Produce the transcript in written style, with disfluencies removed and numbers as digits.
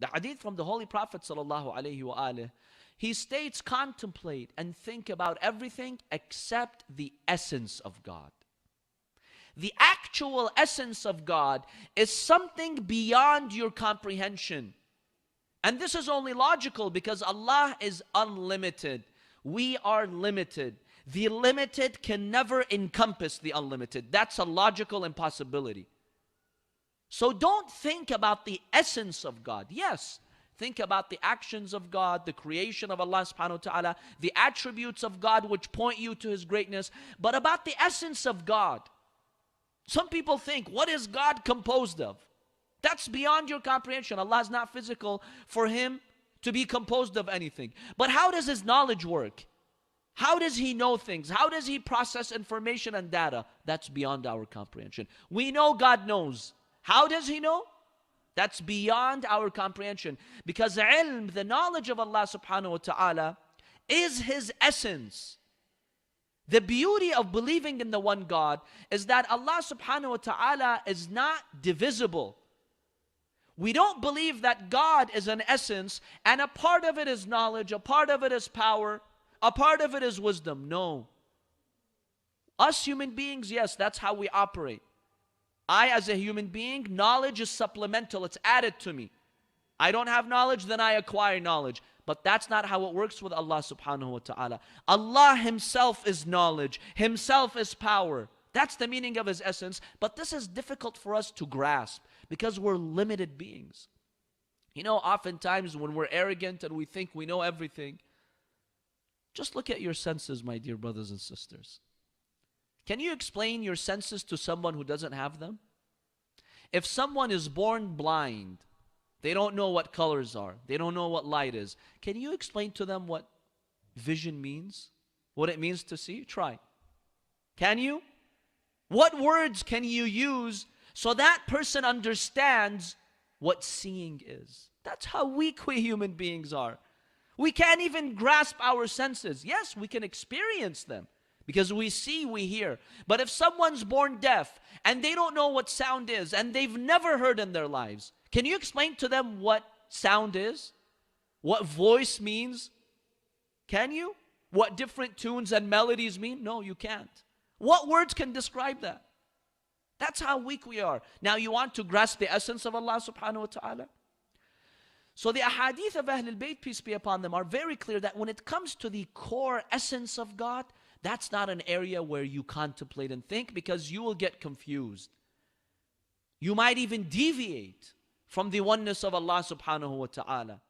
The hadith from the Holy Prophet sallallahu alaihi wasallam, he states, contemplate and think about everything except the essence of God. The actual essence of God is something beyond your comprehension. And this is only logical because Allah is unlimited. We are limited. The limited can never encompass the unlimited. That's a logical impossibility. So don't think about the essence of God. Yes, think about the actions of God, the creation of Allah subhanahu wa ta'ala, the attributes of God which point you to His greatness, but about the essence of God. Some people think, what is God composed of? That's beyond your comprehension. Allah is not physical for Him to be composed of anything. But how does His knowledge work? How does He know things? How does He process information and data? That's beyond our comprehension. We know God knows. How does He know? That's beyond our comprehension. Because ilm, the knowledge of Allah subhanahu wa ta'ala, is His essence. The beauty of believing in the one God is that Allah subhanahu wa ta'ala is not divisible. We don't believe that God is an essence and a part of it is knowledge, a part of it is power, a part of it is wisdom. No. Us human beings, yes, that's how we operate. I, as a human being, knowledge is supplemental. It's added to me. I don't have knowledge, then I acquire knowledge. But that's not how it works with Allah subhanahu wa ta'ala. Allah Himself is knowledge. Himself is power. That's the meaning of His essence. But this is difficult for us to grasp because we're limited beings. You know, oftentimes when we're arrogant and we think we know everything, just look at your senses, my dear brothers and sisters. Can you explain your senses to someone who doesn't have them? If someone is born blind, they don't know what colors are, they don't know what light is, can you explain to them what vision means? What it means to see? Try. Can you? What words can you use so that person understands what seeing is? That's how weak we human beings are. We can't even grasp our senses. Yes, we can experience them because we see, we hear. But if someone's born deaf and they don't know what sound is and they've never heard in their lives, can you explain to them what sound is? What voice means? Can you? What different tunes and melodies mean? No, you can't. What words can describe that? That's how weak we are. Now you want to grasp the essence of Allah subhanahu wa ta'ala? So the ahadith of Ahlul Bayt, peace be upon them, are very clear that when it comes to the core essence of God, that's not an area where you contemplate and think because you will get confused. You might even deviate from the oneness of Allah subhanahu wa ta'ala.